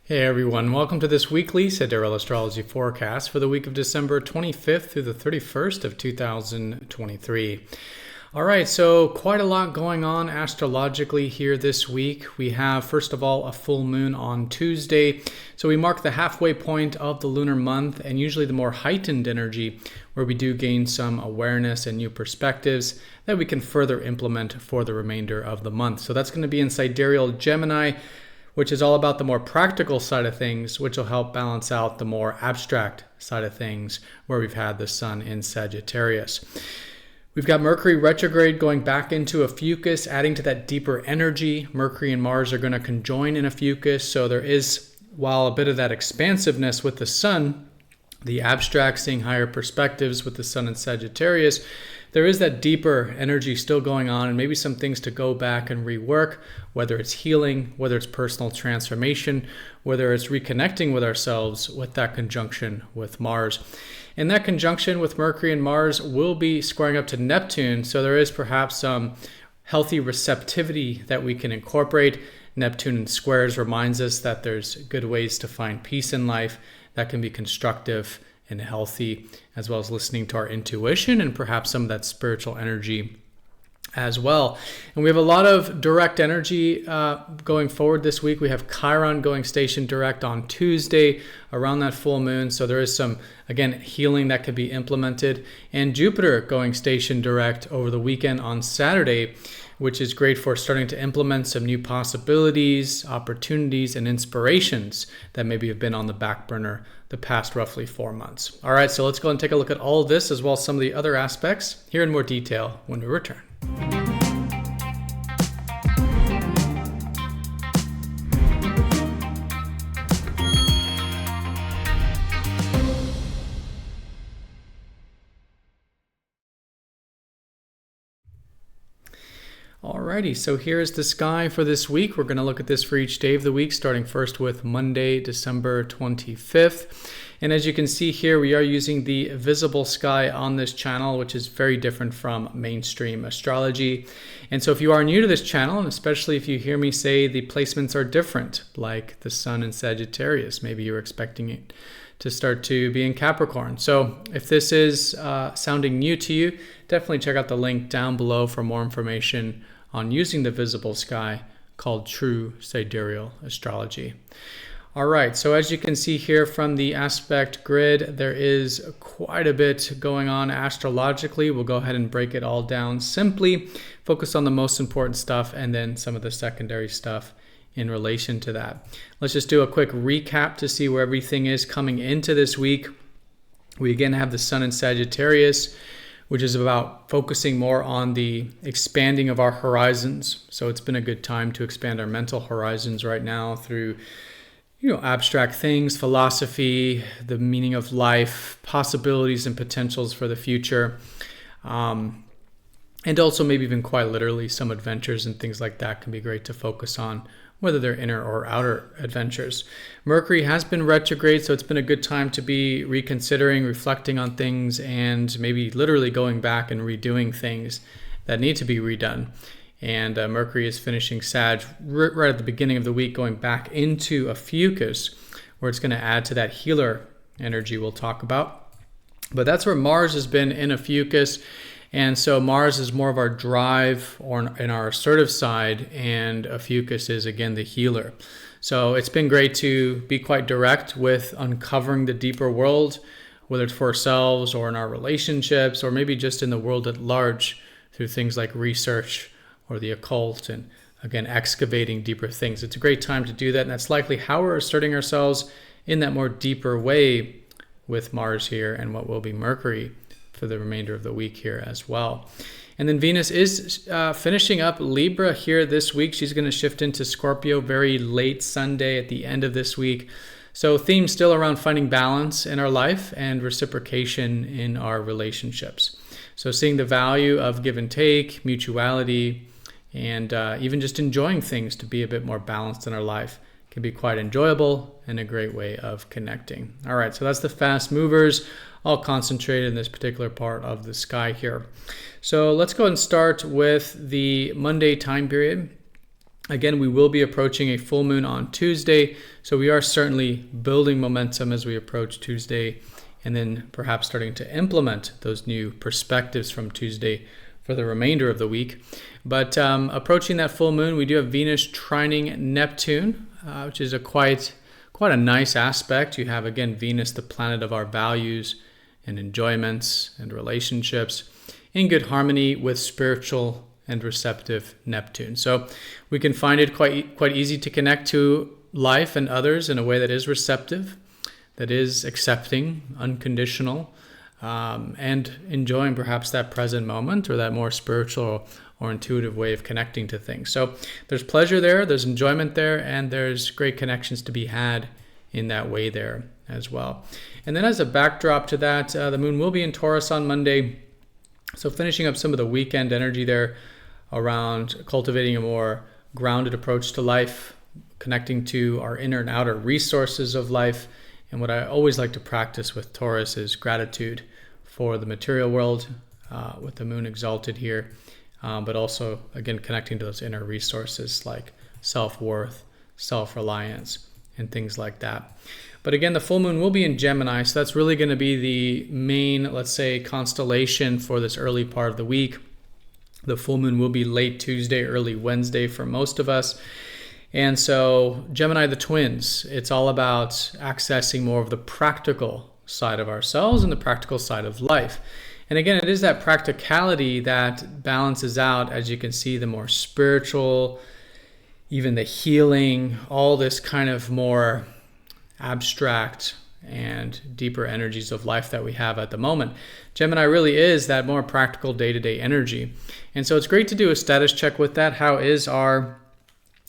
Hey everyone, welcome to this weekly Sidereal Astrology forecast for the week of December 25th through the 31st of 2023. All right, so quite a lot going on astrologically here this week. We have, first of all, a full moon on Tuesday. So we mark the halfway point of the lunar month and usually the more heightened energy where we do gain some awareness and new perspectives that we can further implement for the remainder of the month. So that's going to be in Sidereal Gemini, which is all about the more practical side of things, which will help balance out the more abstract side of things where we've had the sun in Sagittarius. We've got Mercury retrograde going back into Ophiuchus, adding to that deeper energy. Mercury and Mars are going to conjoin in Ophiuchus, so there is, while a bit of that expansiveness with the sun, the abstract, seeing higher perspectives with the sun in Sagittarius, there is that deeper energy still going on and maybe some things to go back and rework, whether it's healing, whether it's personal transformation, whether it's reconnecting with ourselves with that conjunction with Mars. And that conjunction with Mercury and Mars will be squaring up to Neptune, so there is perhaps some healthy receptivity that we can incorporate. Neptune in squares reminds us that there's good ways to find peace in life that can be constructive and healthy, as well as listening to our intuition and perhaps some of that spiritual energy as well. And we have a lot of direct energy going forward this week. We have Chiron going station direct on Tuesday around that full moon. So there is some, again, healing that could be implemented. And Jupiter going station direct over the weekend on Saturday, which is great for starting to implement some new possibilities, opportunities, and inspirations that maybe have been on the back burner the past roughly 4 months. All right, so let's go and take a look at all of this as well as some of the other aspects here in more detail when we return. Alrighty, so here's the sky for this week. We're going to look at this for each day of the week, starting first with Monday, December 25th. And as you can see here, we are using the visible sky on this channel, which is very different from mainstream astrology. And so if you are new to this channel, and especially if you hear me say the placements are different, like the sun in Sagittarius, maybe you're expecting it to start to be in Capricorn. So if this is sounding new to you, definitely check out the link down below for more information on using the visible sky called True Sidereal Astrology. All right, so as you can see here from the aspect grid, there is quite a bit going on astrologically. We'll go ahead and break it all down simply, focus on the most important stuff, and then some of the secondary stuff in relation to that. Let's just do a quick recap to see where everything is coming into this week. We again have the sun in Sagittarius, which is about focusing more on the expanding of our horizons. So it's been a good time to expand our mental horizons right now through, abstract things, philosophy, the meaning of life, possibilities and potentials for the future. And also maybe even quite literally some adventures and things like that can be great to focus on, whether they're inner or outer adventures. Mercury has been retrograde, so it's been a good time to be reconsidering, reflecting on things, and maybe literally going back and redoing things that need to be redone. And Mercury is finishing Sag right at the beginning of the week, going back into Ophiuchus, where it's going to add to that healer energy we'll talk about. But that's where Mars has been in Ophiuchus. And so Mars is more of our drive or in our assertive side, and Ophiuchus is, again, the healer. So it's been great to be quite direct with uncovering the deeper world, whether it's for ourselves or in our relationships, or maybe just in the world at large through things like research or the occult, and again, excavating deeper things. It's a great time to do that, and that's likely how we're asserting ourselves in that more deeper way with Mars here and what will be Mercury for the remainder of the week here as well. And then Venus is finishing up Libra here this week. She's going to shift into Scorpio very late Sunday at the end of this week. So themes still around finding balance in our life and reciprocation in our relationships. So seeing the value of give and take, mutuality, and even just enjoying things to be a bit more balanced in our life can be quite enjoyable and a great way of connecting. All right, so that's the fast movers, all concentrated in this particular part of the sky here. So let's go and start with the Monday time period. Again, we will be approaching a full moon on Tuesday, so we are certainly building momentum as we approach Tuesday, and then perhaps starting to implement those new perspectives from Tuesday for the remainder of the week. But approaching that full moon, we do have Venus trining Neptune, which is quite a nice aspect. You have, again, Venus, the planet of our values and enjoyments and relationships, in good harmony with spiritual and receptive Neptune. So we can find it quite easy to connect to life and others in a way that is receptive, that is accepting, unconditional, and enjoying perhaps that present moment or that more spiritual or intuitive way of connecting to things. So there's pleasure there, there's enjoyment there, and there's great connections to be had in that way there as well. And then as a backdrop to that, the moon will be in Taurus on Monday. So finishing up some of the weekend energy there around cultivating a more grounded approach to life, connecting to our inner and outer resources of life. And what I always like to practice with Taurus is gratitude for the material world, with the moon exalted here, but also, again, connecting to those inner resources like self-worth, self-reliance, and things like that. But again, the full moon will be in Gemini, so that's really going to be the main, let's say, constellation for this early part of the week. The full moon will be late Tuesday, early Wednesday for most of us. And so Gemini, the twins, it's all about accessing more of the practical side of ourselves and the practical side of life. And again, it is that practicality that balances out, as you can see, the more spiritual, even the healing, all this kind of more abstract and deeper energies of life that we have at the moment. Gemini really is that more practical day-to-day energy. And so it's great to do a status check with that. How is our,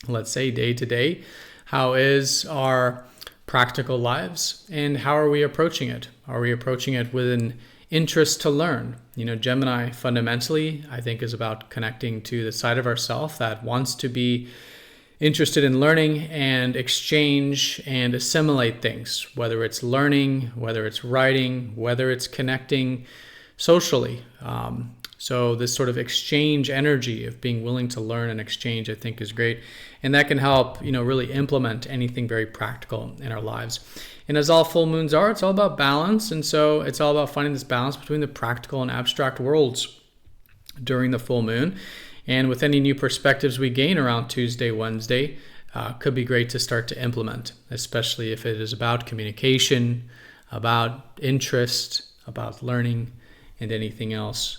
let's say, day-to-day? How is our practical lives? And how are we approaching it? Are we approaching it with an interest to learn? You know, Gemini fundamentally, I think, is about connecting to the side of ourself that wants to be interested in learning and exchange and assimilate things, whether it's learning, whether it's writing, whether it's connecting socially. So this sort of exchange energy of being willing to learn and exchange, I think, is great. And that can help, really implement anything very practical in our lives. And as all full moons are, it's all about balance. And so it's all about finding this balance between the practical and abstract worlds during the full moon. And with any new perspectives we gain around Tuesday, Wednesday, could be great to start to implement, especially if it is about communication, about interest, about learning, and anything else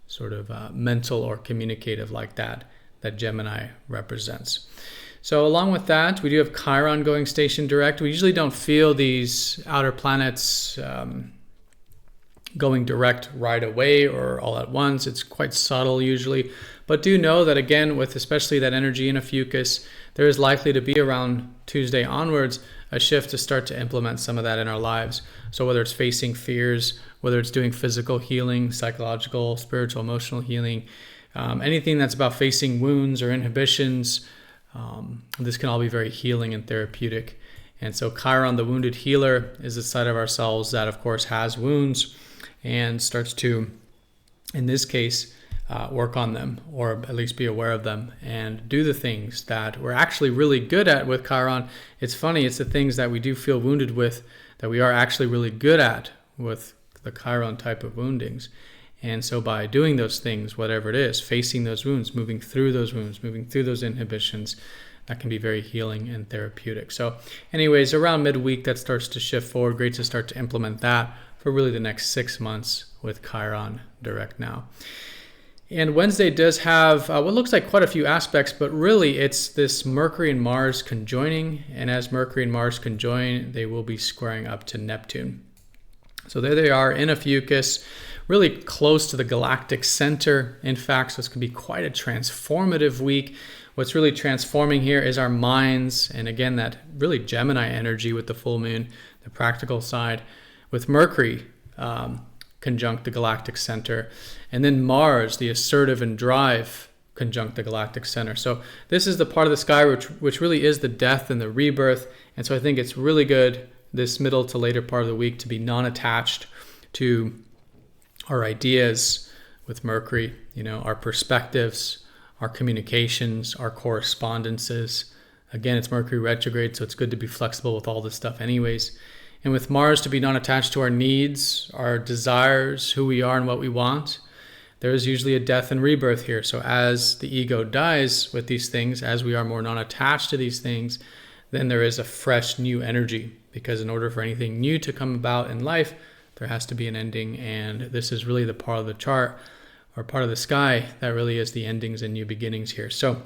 sort of mental or communicative like that Gemini represents. So along with that, we do have Chiron going station direct. We usually don't feel these outer planets going direct right away or all at once. It's quite subtle usually. But do know that, again, with especially that energy in Ophiuchus, there is likely to be around Tuesday onwards a shift to start to implement some of that in our lives. So whether it's facing fears, whether it's doing physical healing, psychological, spiritual, emotional healing, anything that's about facing wounds or inhibitions, this can all be very healing and therapeutic. And so Chiron, the wounded healer, is the side of ourselves that, of course, has wounds and starts to, in this case, work on them, or at least be aware of them and do the things that we're actually really good at with Chiron. It's funny, it's the things that we do feel wounded with that we are actually really good at with the Chiron type of woundings. And so by doing those things, whatever it is, facing those wounds, moving through those wounds, moving through those inhibitions, that can be very healing and therapeutic. So anyways, around midweek, that starts to shift forward. Great to start to implement that for really the next 6 months with Chiron direct now. And Wednesday does have what looks like quite a few aspects, but really it's this Mercury and Mars conjoining. And as Mercury and Mars conjoin, they will be squaring up to Neptune. So there they are in Ophiuchus, really close to the galactic center. In fact, so this could be quite a transformative week. What's really transforming here is our minds. And again, that really Gemini energy with the full moon, the practical side, with Mercury conjunct the galactic center, and then Mars, the assertive and drive, conjunct the galactic center. So this is the part of the sky which really is the death and the rebirth. And so I think it's really good this middle to later part of the week to be non-attached to our ideas with Mercury, our perspectives, our communications, our correspondences. Again, it's Mercury retrograde, so it's good to be flexible with all this stuff anyways. And with Mars to be non-attached to our needs, our desires, who we are and what we want, there is usually a death and rebirth here. So as the ego dies with these things, as we are more non-attached to these things, then there is a fresh new energy. Because in order for anything new to come about in life, there has to be an ending. And this is really the part of the chart or part of the sky that really is the endings and new beginnings here. So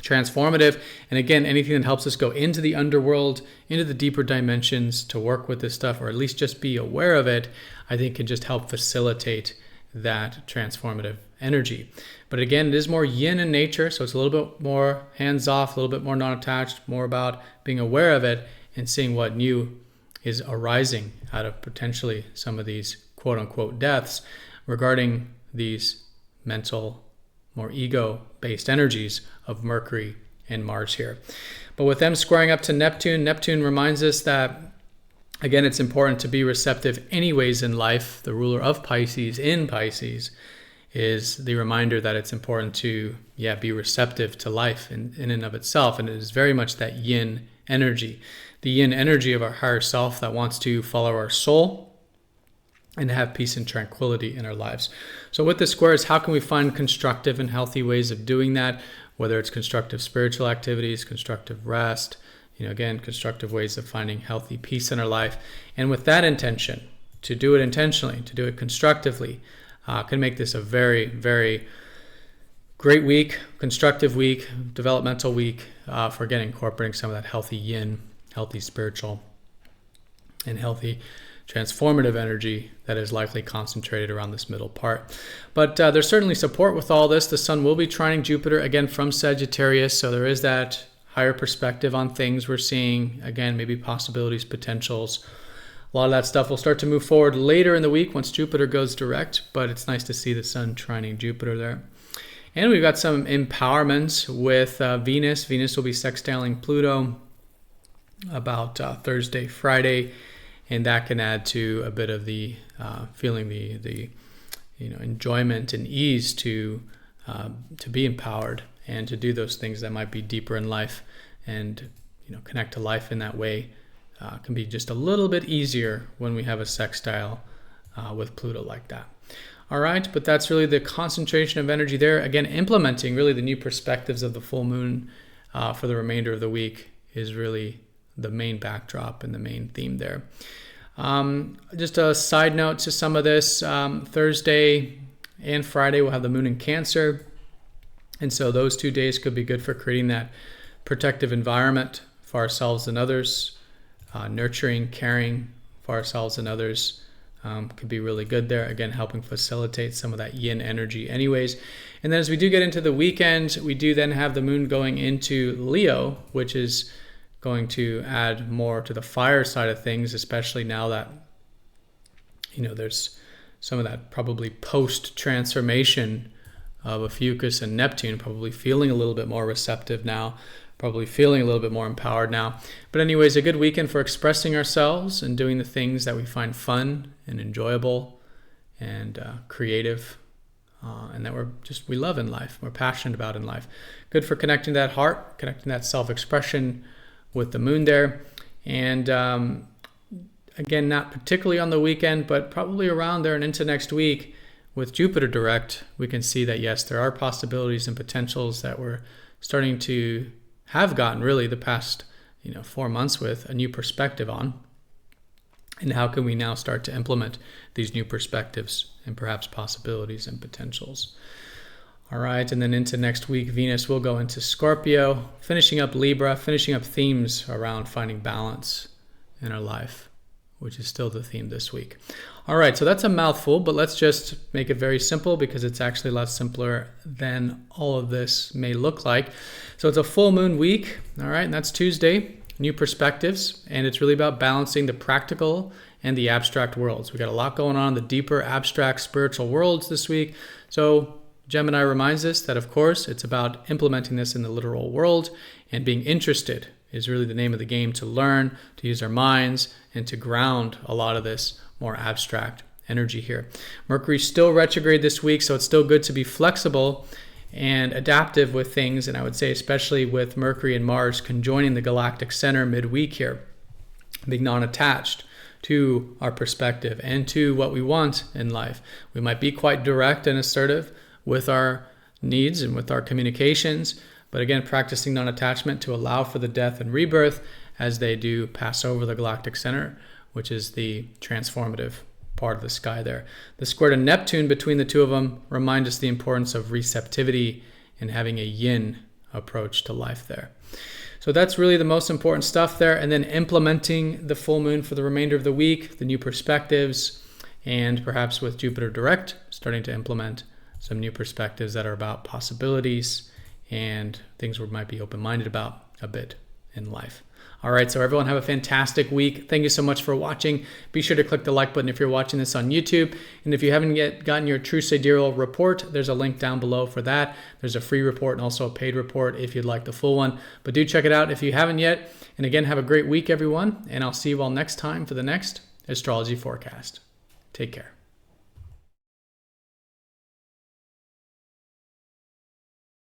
transformative, and again, anything that helps us go into the underworld, into the deeper dimensions to work with this stuff, or at least just be aware of it, I think can just help facilitate that transformative energy. But again, it is more yin in nature, so it's a little bit more hands-off, a little bit more non-attached, more about being aware of it and seeing what new is arising out of potentially some of these quote-unquote deaths regarding these mental, more ego-based energies of Mercury and Mars here. But with them squaring up to Neptune, Neptune reminds us that, again, it's important to be receptive anyways in life. The ruler of Pisces in Pisces is the reminder that it's important to, be receptive to life in and of itself. And it is very much that yin energy, the yin energy of our higher self that wants to follow our soul and have peace and tranquility in our lives. So with the squares, how can we find constructive and healthy ways of doing that? Whether it's constructive spiritual activities, constructive rest, again, constructive ways of finding healthy peace in our life. And with that intention, to do it intentionally, to do it constructively, can make this a very, very great week, constructive week, developmental week for, again, incorporating some of that healthy yin, healthy spiritual, and healthy transformative energy that is likely concentrated around this middle part. But there's certainly support with all this. The sun will be trining Jupiter, again, from Sagittarius, so there is that higher perspective on things we're seeing. Again, maybe possibilities, potentials. A lot of that stuff will start to move forward later in the week once Jupiter goes direct, but it's nice to see the sun trining Jupiter there. And we've got some empowerments with Venus. Venus will be sextiling Pluto about Thursday, Friday, and that can add to a bit of the feeling the enjoyment and ease to be empowered and to do those things that might be deeper in life and connect to life in that way. Can be just a little bit easier when we have a sextile with Pluto like that. All right, but that's really the concentration of energy there. Again, implementing really the new perspectives of the full moon for the remainder of the week is really the main backdrop and the main theme there. Just a side note to some of this, Thursday and Friday we'll have the moon in Cancer. And so those 2 days could be good for creating that protective environment for ourselves and others. Nurturing, caring for ourselves and others could be really good there. Again, helping facilitate some of that yin energy anyways. And then as we do get into the weekend, we do then have the moon going into Leo, which is going to add more to the fire side of things, especially now that, there's some of that probably post-transformation of Ophiuchus and Neptune, probably feeling a little bit more receptive now, probably feeling a little bit more empowered now. But anyways, a good weekend for expressing ourselves and doing the things that we find fun and enjoyable and creative and that we love in life, we're passionate about in life. Good for connecting that heart, connecting that self-expression with the moon there. And again, not particularly on the weekend, but probably around there and into next week with Jupiter direct, we can see that, yes, there are possibilities and potentials that we're starting to have gotten really the past 4 months with a new perspective on. And how can we now start to implement these new perspectives and perhaps possibilities and potentials? All right, and then into next week, Venus will go into Scorpio, finishing up Libra, finishing up themes around finding balance in our life, which is still the theme this week. All right, so that's a mouthful, but let's just make it very simple because it's actually a lot simpler than all of this may look like. So it's a full moon week, all right, and that's Tuesday, new perspectives, and it's really about balancing the practical and the abstract worlds. We got a lot going on in the deeper abstract spiritual worlds this week. So Gemini reminds us that, of course, it's about implementing this in the literal world, and being interested is really the name of the game, to learn, to use our minds, and to ground a lot of this more abstract energy here. Mercury's still retrograde this week, so it's still good to be flexible and adaptive with things. And I would say especially with Mercury and Mars conjoining the galactic center midweek here, being non-attached to our perspective and to what we want in life. We might be quite direct and assertive with our needs and with our communications, but again, practicing non-attachment to allow for the death and rebirth as they do pass over the galactic center, which is the transformative part of the sky there. The square to Neptune between the two of them remind us the importance of receptivity and having a yin approach to life there. So that's really the most important stuff there. And then implementing the full moon for the remainder of the week, the new perspectives, and perhaps with Jupiter direct, starting to implement some new perspectives that are about possibilities and things we might be open-minded about a bit in life. All right, so everyone have a fantastic week. Thank you so much for watching. Be sure to click the like button if you're watching this on YouTube. And if you haven't yet gotten your True Sidereal report, there's a link down below for that. There's a free report and also a paid report if you'd like the full one. But do check it out if you haven't yet. And again, have a great week, everyone. And I'll see you all next time for the next astrology forecast. Take care.